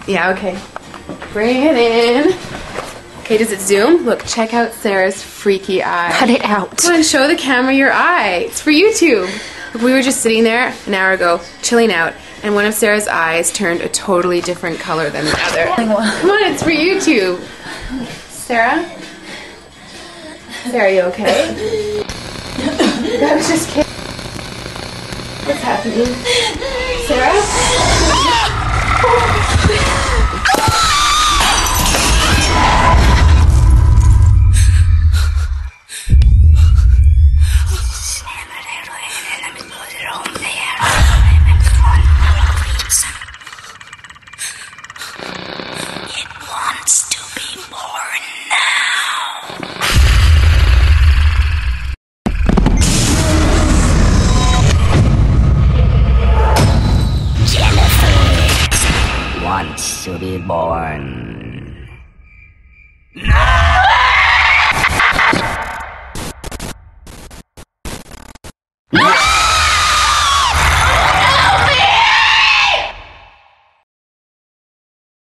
Yeah, okay. Bring it in. Okay, does it zoom? Look, check out Sarah's freaky eye. Cut it out. Come on, show the camera your eye. It's for YouTube. Look, we were just sitting there an hour ago, chilling out, and one of Sarah's eyes turned a totally different color than the other. Come on, it's for YouTube. Sarah? Sarah, are you okay? I was just kidding. What's happening? Sarah? It wants to be born now. Jennifer wants to be born. No!